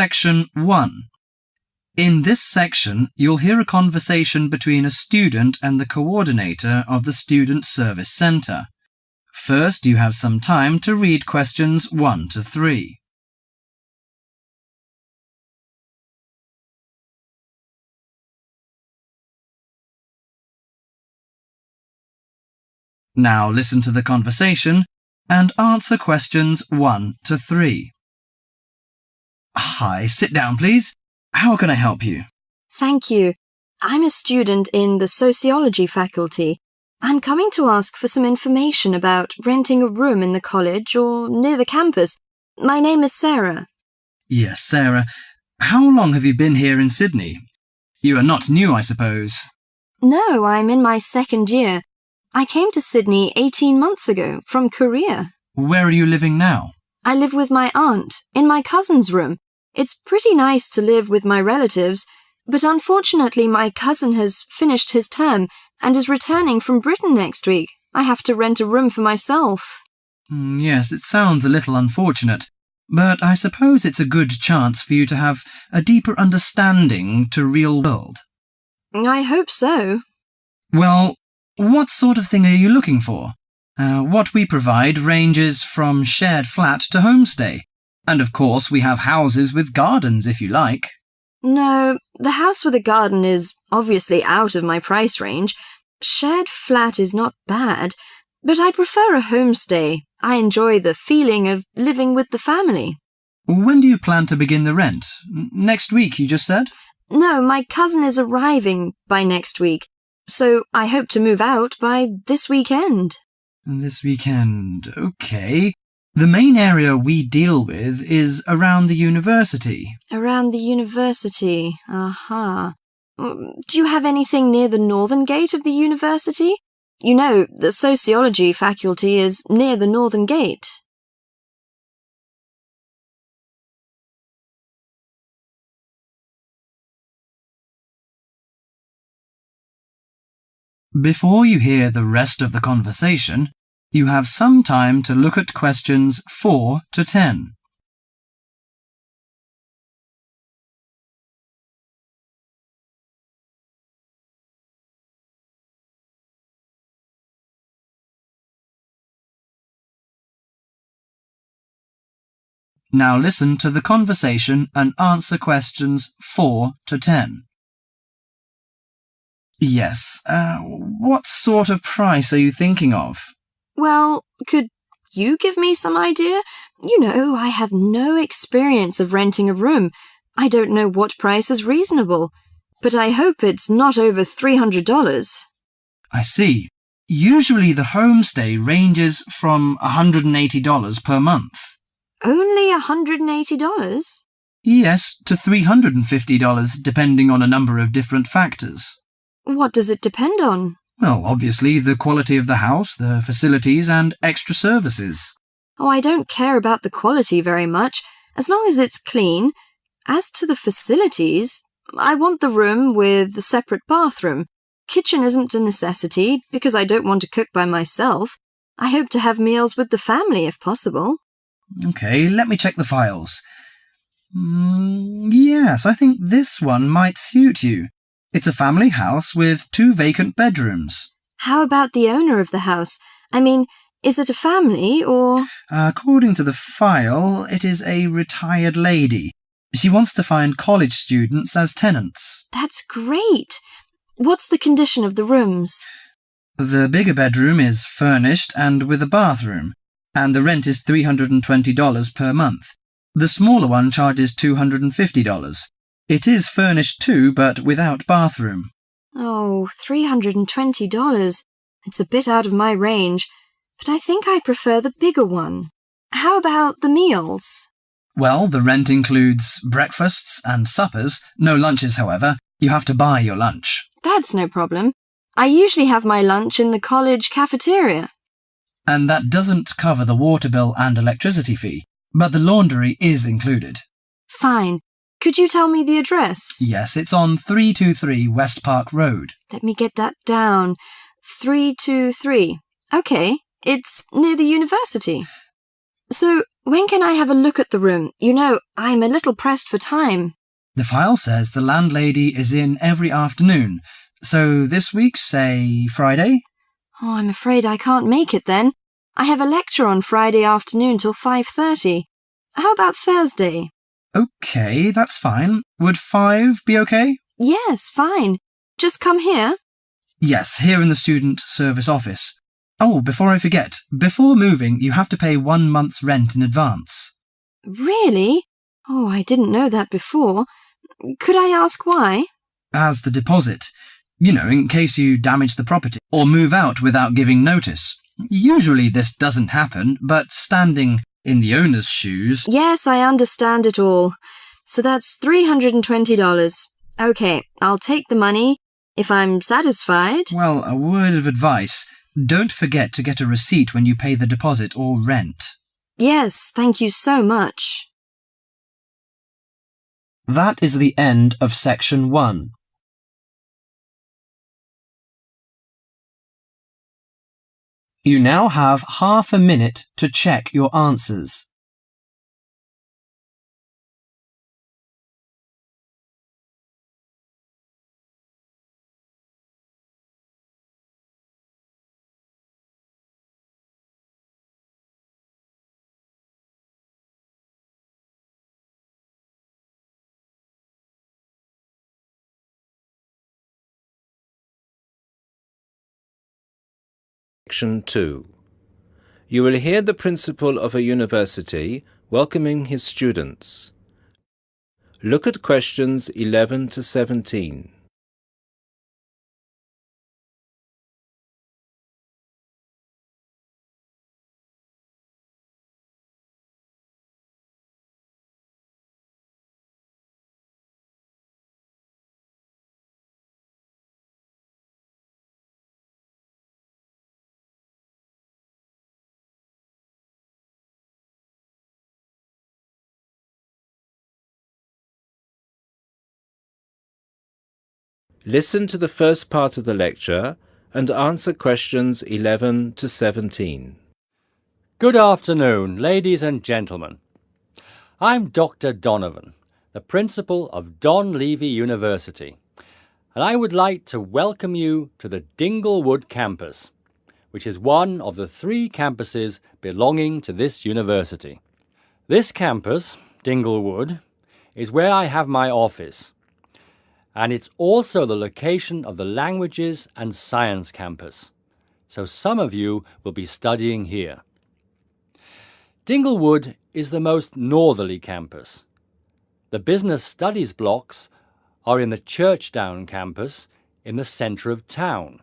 Section 1. In this section, you'll hear a conversation between a student and the coordinator of the Student Service Centre. First, you have some time to read questions 1 to 3. Now listen to the conversation and answer questions 1 to 3. Hi, sit down please. How can I help you? Thank you. I'm a student in the sociology faculty. I'm coming to ask for some information about renting a room in the college or near the campus. My name is Sarah. Yes, Sarah. How long have you been here in Sydney? You are not new, I suppose. No, I'm in my second year. I came to Sydney 18 months ago from Korea. Where are you living now? I live with my aunt in my cousin's room. It's pretty nice to live with my relatives, but unfortunately my cousin has finished his term and is returning from Britain next week. I have to rent a room for myself. Yes, it sounds a little unfortunate, but I suppose it's a good chance for you to have a deeper understanding to real world. I hope so. Well, what sort of thing are you looking for? What we provide ranges from shared flat to homestay. And of course we have houses with gardens if you like. No, the house with a garden is obviously out of my price range. Shared flat is not bad, but I prefer a homestay. I enjoy the feeling of living with the family. When do you plan to begin the rent? Next week, you just said? No, my cousin is arriving by next week, so I hope to move out by this weekend. This weekend, okay. The main area we deal with is around the university. Around the university, aha. Do you have anything near the northern gate of the university? You know, the sociology faculty is near the northern gate. Before you hear the rest of the conversation, you have some time to look at questions 4 to 10. Now listen to the conversation and answer questions 4 to 10. Yes, what sort of price are you thinking of? Well, could you give me some idea? You know, I have no experience of renting a room. I don't know what price is reasonable, but I hope it's not over $300. I see. Usually the homestay ranges from $180 per month. Only $180? Yes, to $350 depending on a number of different factors. What does it depend on? Well, obviously the quality of the house, the facilities and extra services. Oh, I don't care about the quality very much, as long as it's clean. As to the facilities, I want the room with the separate bathroom. Kitchen isn't a necessity, because I don't want to cook by myself. I hope to have meals with the family if possible. Okay, let me check the files. Yes, I think this one might suit you. It's a family house with 2 vacant bedrooms. How about the owner of the house? I mean, is it a family or... According to the file, it is a retired lady. She wants to find college students as tenants. That's great. What's the condition of the rooms? The bigger bedroom is furnished and with a bathroom, and the rent is $320 per month. The smaller one charges $250. It is furnished too, but without bathroom. Oh, $320. It's a bit out of my range, but I think I prefer the bigger one. How about the meals? Well, the rent includes breakfasts and suppers. No lunches, however. You have to buy your lunch. That's no problem. I usually have my lunch in the college cafeteria. And that doesn't cover the water bill and electricity fee, but the laundry is included. Fine. Could you tell me the address? Yes, it's on 323 West Park Road. Let me get that down. 323. Okay, it's near the university. So, when can I have a look at the room? You know, I'm a little pressed for time. The file says the landlady is in every afternoon. So this week, say Friday? Oh, I'm afraid I can't make it then. I have a lecture on Friday afternoon till 5:30. How about Thursday? OK, that's fine. Would 5 be OK? Yes, fine. Just come here. Yes, here in the student service office. Oh, before I forget, before moving, you have to pay 1 month's rent in advance. Really? Oh, I didn't know that before. Could I ask why? As the deposit. You know, in case you damage the property or move out without giving notice. Usually this doesn't happen, but standing in the owner's shoes... Yes, I understand it all. So that's $320. Okay, I'll take the money. If I'm satisfied... Well, a word of advice. Don't forget to get a receipt when you pay the deposit or rent. Yes, thank you so much. That is the end of section 1. You now have half a minute to check your answers. Section 2. You will hear the principal of a university welcoming his students. Look at questions 11 to 17. Listen to the first part of the lecture and answer questions 11 to 17. Good afternoon, ladies and gentlemen. I'm Dr. Donovan, the principal of Don Levy University, and I would like to welcome you to the Dinglewood campus, which is one of the 3 campuses belonging to this university. This campus, Dinglewood, is where I have my office, and it's also the location of the Languages and Science campus, so some of you will be studying here. Dinglewood is the most northerly campus. The business studies blocks are in the Churchdown campus in the centre of town,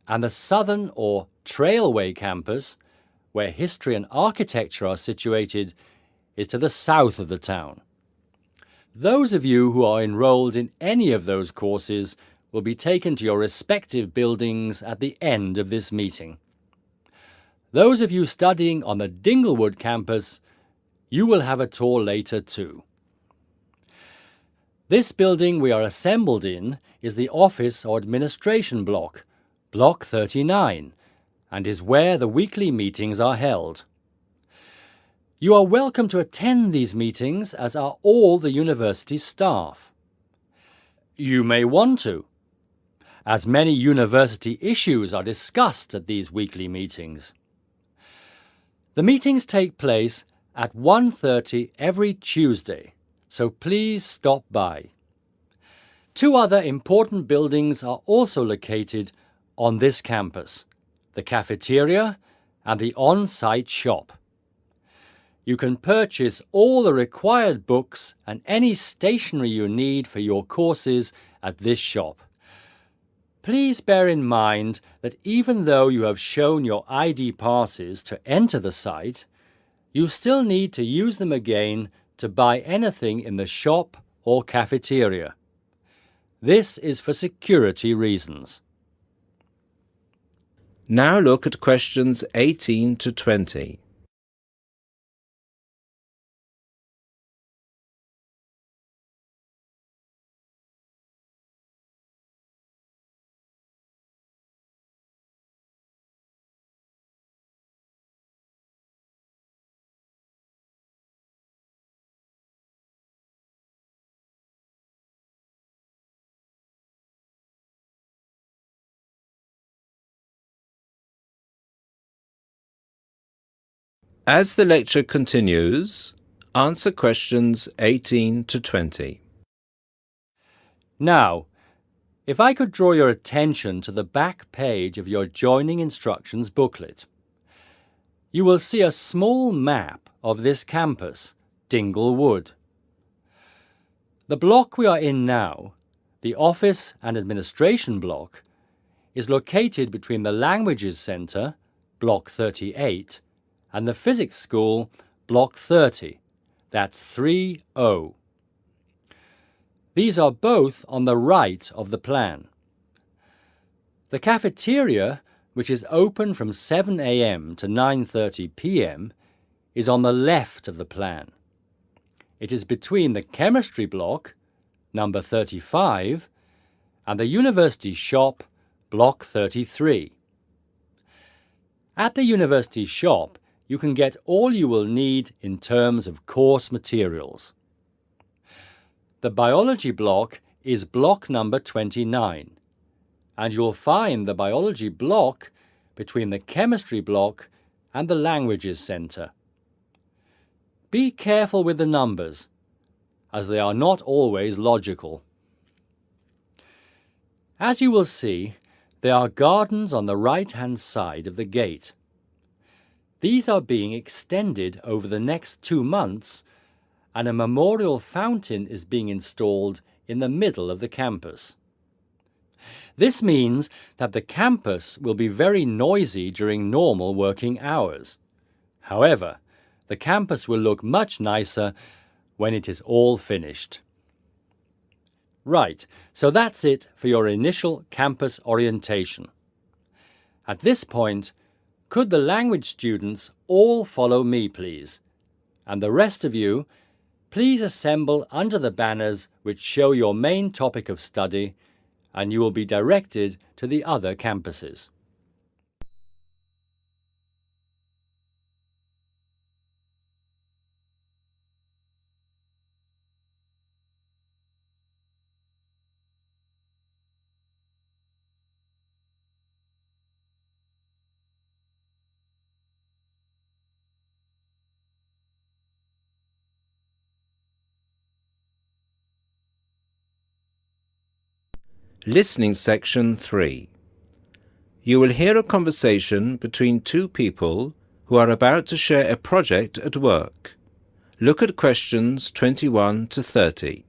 and the southern or Trailway campus, where history and architecture are situated, is to the south of the town. Those of you who are enrolled in any of those courses will be taken to your respective buildings at the end of this meeting. Those of you studying on the Dinglewood campus, you will have a tour later too. This building we are assembled in is the office or administration block, Block 39, and is where the weekly meetings are held. You are welcome to attend these meetings, as are all the university staff. You may want to, as many university issues are discussed at these weekly meetings. The meetings take place at 1:30 every Tuesday, so please stop by. 2 other important buildings are also located on this campus, the cafeteria and the on-site shop. You can purchase all the required books and any stationery you need for your courses at this shop. Please bear in mind that even though you have shown your ID passes to enter the site, you still need to use them again to buy anything in the shop or cafeteria. This is for security reasons. Now look at questions 18 to 20. As the lecture continues, answer questions 18 to 20. Now, if I could draw your attention to the back page of your joining instructions booklet, you will see a small map of this campus, Dingle Wood. The block we are in now, the Office and Administration block, is located between the Languages Centre, Block 38, and the Physics School, Block 30. That's 3O. These are both on the right of the plan. The cafeteria, which is open from 7 a.m. to 9:30 p.m., is on the left of the plan. It is between the Chemistry block, number 35, and the University shop, Block 33. At the University shop, you can get all you will need in terms of course materials. The Biology block is block number 29, and you'll find the Biology block between the Chemistry block and the Languages Centre. Be careful with the numbers, as they are not always logical. As you will see, there are gardens on the right-hand side of the gate. These are being extended over the next 2 months, and a memorial fountain is being installed in the middle of the campus. This means that the campus will be very noisy during normal working hours. However, the campus will look much nicer when it is all finished. Right, so that's it for your initial campus orientation. At this point, could the language students all follow me, please? And the rest of you, please assemble under the banners which show your main topic of study, and you will be directed to the other campuses. Listening section 3. You will hear a conversation between two people who are about to share a project at work. Look at questions 21 to 30.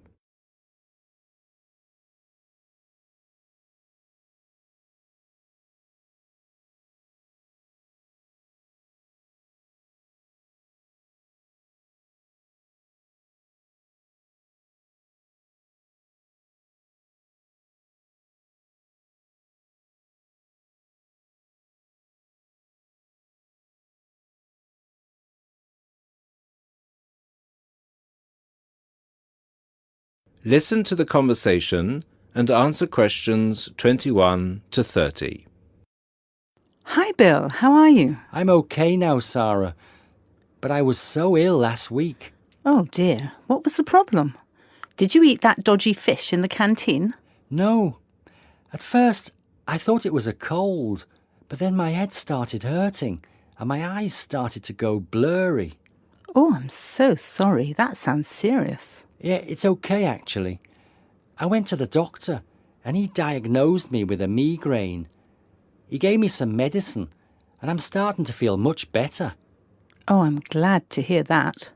Listen to the conversation and answer questions 21 to 30. Hi Bill, how are you? I'm okay now, Sarah, but I was so ill last week. Oh dear, what was the problem? Did you eat that dodgy fish in the canteen? No. At first, I thought it was a cold, but then my head started hurting and my eyes started to go blurry. Oh, I'm so sorry. That sounds serious. Yeah, it's okay actually. I went to the doctor and he diagnosed me with a migraine. He gave me some medicine and I'm starting to feel much better. Oh, I'm glad to hear that.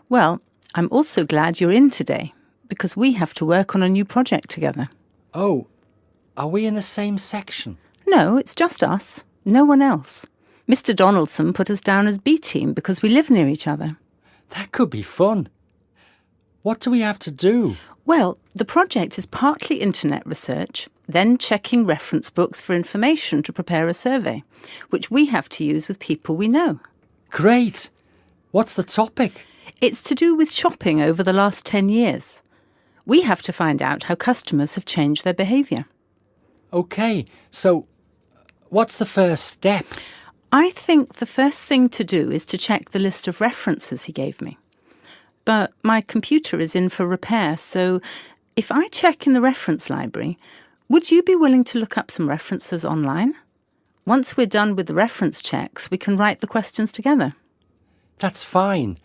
Well, I'm also glad you're in today because we have to work on a new project together. Oh, are we in the same section? No, it's just us. No one else. Mr. Donaldson put us down as B team because we live near each other. That could be fun. What do we have to do? Well, the project is partly internet research, then checking reference books for information to prepare a survey, which we have to use with people we know. Great! What's the topic? It's to do with shopping over the last 10 years. We have to find out how customers have changed their behaviour. OK, so what's the first step? I think the first thing to do is to check the list of references he gave me. But my computer is in for repair, so if I check in the reference library, would you be willing to look up some references online? Once we're done with the reference checks, we can write the questions together. That's fine.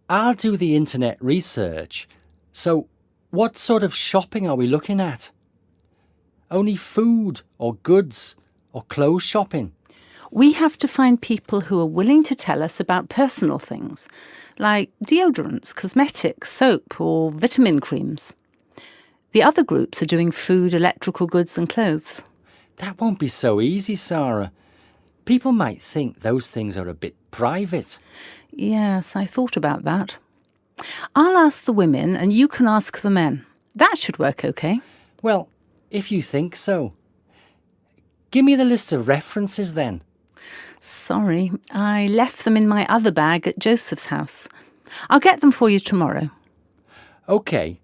I'll do the internet research. So, what sort of shopping are we looking at? Only food or goods or clothes shopping? We have to find people who are willing to tell us about personal things, like deodorants, cosmetics, soap, or vitamin creams. The other groups are doing food, electrical goods and clothes. That won't be so easy, Sarah. People might think those things are a bit private. Yes, I thought about that. I'll ask the women and you can ask the men. That should work okay. Well, if you think so. Give me the list of references then. Sorry, I left them in my other bag at Joseph's house. I'll get them for you tomorrow. OK.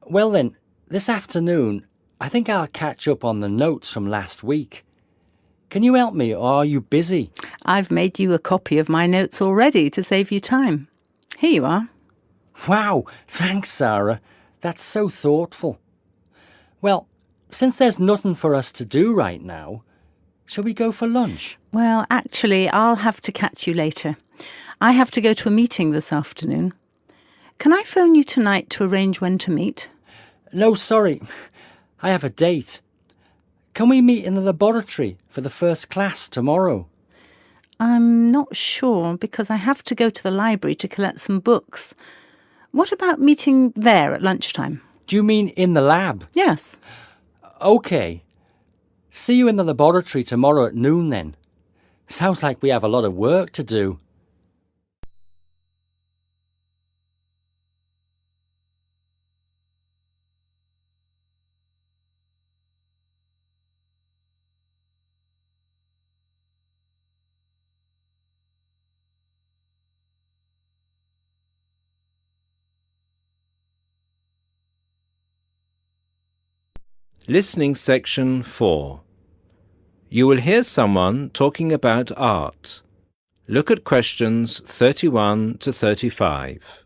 Well then, this afternoon, I think I'll catch up on the notes from last week. Can you help me, or are you busy? I've made you a copy of my notes already to save you time. Here you are. Wow, thanks, Sarah. That's so thoughtful. Well, since there's nothing for us to do right now, shall we go for lunch? Well, actually, I'll have to catch you later. I have to go to a meeting this afternoon. Can I phone you tonight to arrange when to meet? No, sorry. I have a date. Can we meet in the laboratory for the first class tomorrow? I'm not sure because I have to go to the library to collect some books. What about meeting there at lunchtime? Do you mean in the lab? Yes. OK. See you in the laboratory tomorrow at noon then. Sounds like we have a lot of work to do. Listening section 4. You will hear someone talking about art. Look at questions 31 to 35.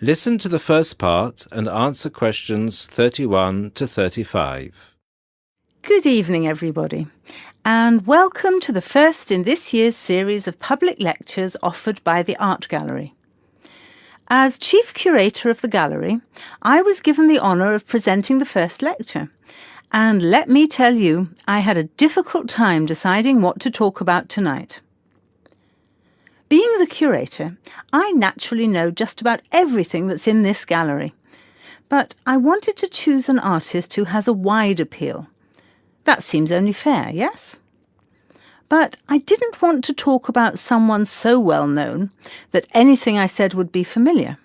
Listen to the first part and answer questions 31 to 35. Good evening, everybody, and welcome to the first in this year's series of public lectures offered by the Art Gallery. As Chief Curator of the Gallery, I was given the honour of presenting the first lecture, and let me tell you, I had a difficult time deciding what to talk about tonight. Being the curator, I naturally know just about everything that's in this gallery, but I wanted to choose an artist who has a wide appeal. That seems only fair, yes? But I didn't want to talk about someone so well known that anything I said would be familiar.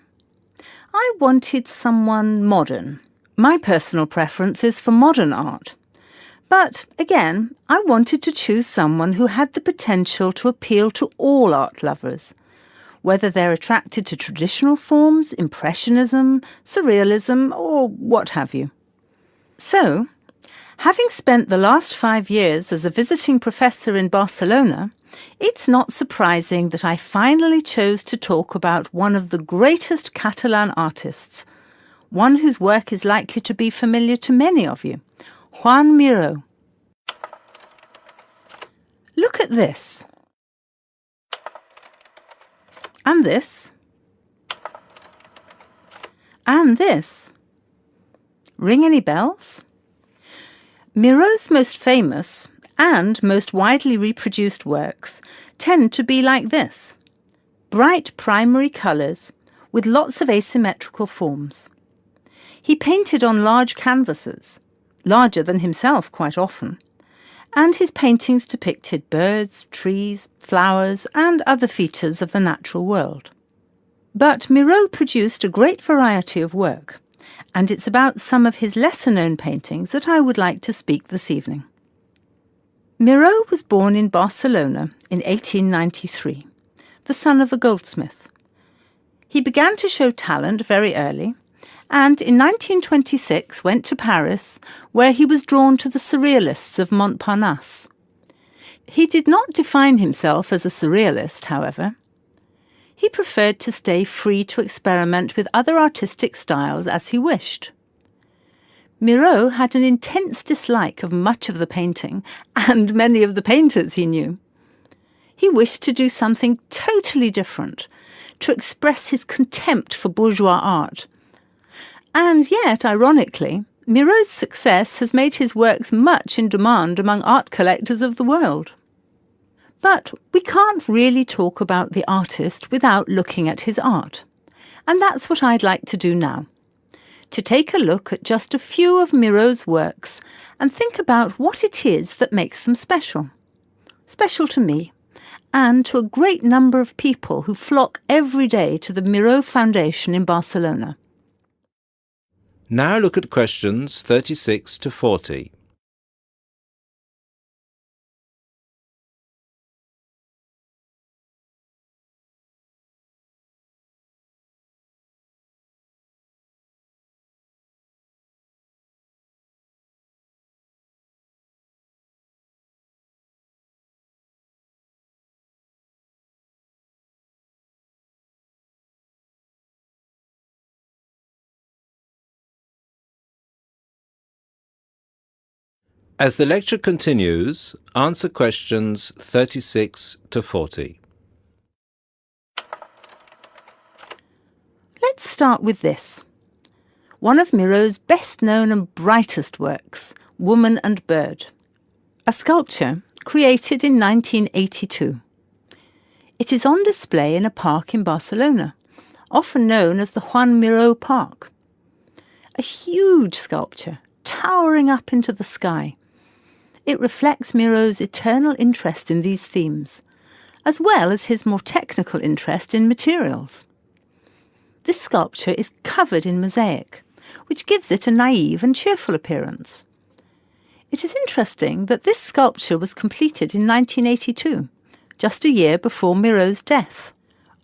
I wanted someone modern. My personal preference is for modern art. But again, I wanted to choose someone who had the potential to appeal to all art lovers, whether they're attracted to traditional forms, impressionism, surrealism, or what have you. So, having spent the last 5 years as a visiting professor in Barcelona, it's not surprising that I finally chose to talk about one of the greatest Catalan artists, one whose work is likely to be familiar to many of you, Joan Miró. Look at this. And this. And this. Ring any bells? Miró's most famous and most widely reproduced works tend to be like this. Bright primary colours with lots of asymmetrical forms. He painted on large canvases, larger than himself quite often, and his paintings depicted birds, trees, flowers, and other features of the natural world. But Miró produced a great variety of work, and it's about some of his lesser-known paintings that I would like to speak this evening. Miró was born in Barcelona in 1893, the son of a goldsmith. He began to show talent very early, and in 1926 went to Paris, where he was drawn to the Surrealists of Montparnasse. He did not define himself as a Surrealist, however. He preferred to stay free to experiment with other artistic styles as he wished. Miro had an intense dislike of much of the painting and many of the painters he knew. He wished to do something totally different, to express his contempt for bourgeois art. And yet, ironically, Miro's success has made his works much in demand among art collectors of the world. But we can't really talk about the artist without looking at his art. And that's what I'd like to do now. To take a look at just a few of Miro's works and think about what it is that makes them special. Special to me, and to a great number of people who flock every day to the Miro Foundation in Barcelona. Now look at questions 36 to 40. As the lecture continues, answer questions 36 to 40. Let's start with this. One of Miro's best-known and brightest works, Woman and Bird. A sculpture created in 1982. It is on display in a park in Barcelona, often known as the Juan Miró Park. A huge sculpture, towering up into the sky. It reflects Miro's eternal interest in these themes, as well as his more technical interest in materials. This sculpture is covered in mosaic, which gives it a naive and cheerful appearance. It is interesting that this sculpture was completed in 1982, just a year before Miro's death.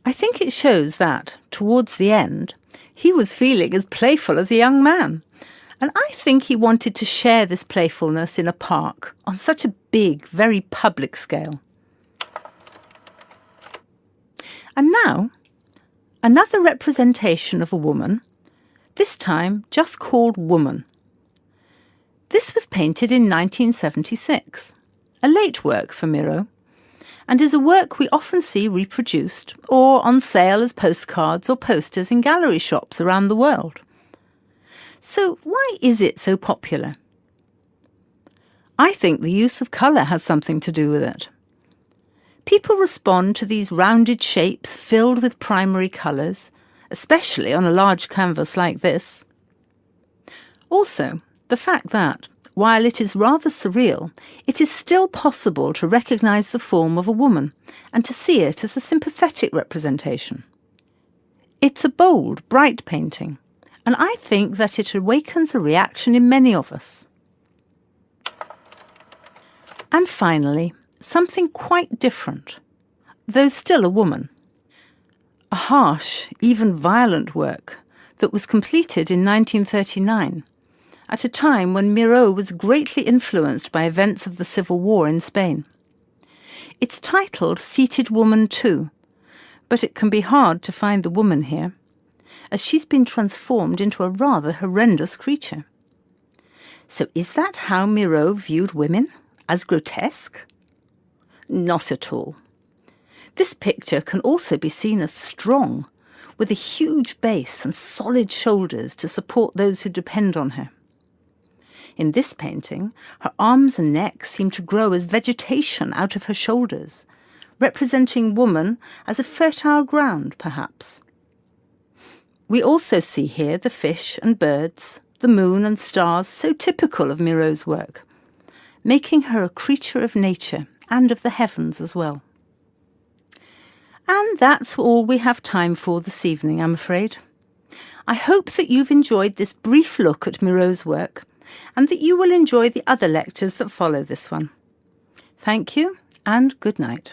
I think it shows that, towards the end, he was feeling as playful as a young man. And I think he wanted to share this playfulness in a park on such a big, very public scale. And now, another representation of a woman, this time just called Woman. This was painted in 1976, a late work for Miro, and is a work we often see reproduced or on sale as postcards or posters in gallery shops around the world. So why is it so popular? I think the use of colour has something to do with it. People respond to these rounded shapes filled with primary colours, especially on a large canvas like this. Also, the fact that, while it is rather surreal, it is still possible to recognise the form of a woman and to see it as a sympathetic representation. It's a bold, bright painting, and I think that it awakens a reaction in many of us. And finally, something quite different, though still a woman. A harsh, even violent work that was completed in 1939, at a time when Miró was greatly influenced by events of the Civil War in Spain. It's titled Seated Woman 2, but it can be hard to find the woman here, as she's been transformed into a rather horrendous creature. So is that how Miró viewed women? As grotesque? Not at all. This picture can also be seen as strong, with a huge base and solid shoulders to support those who depend on her. In this painting, her arms and neck seem to grow as vegetation out of her shoulders, representing woman as a fertile ground, perhaps. We also see here the fish and birds, the moon and stars so typical of Miró's work, making her a creature of nature and of the heavens as well. And that's all we have time for this evening, I'm afraid. I hope that you've enjoyed this brief look at Miró's work and that you will enjoy the other lectures that follow this one. Thank you and good night.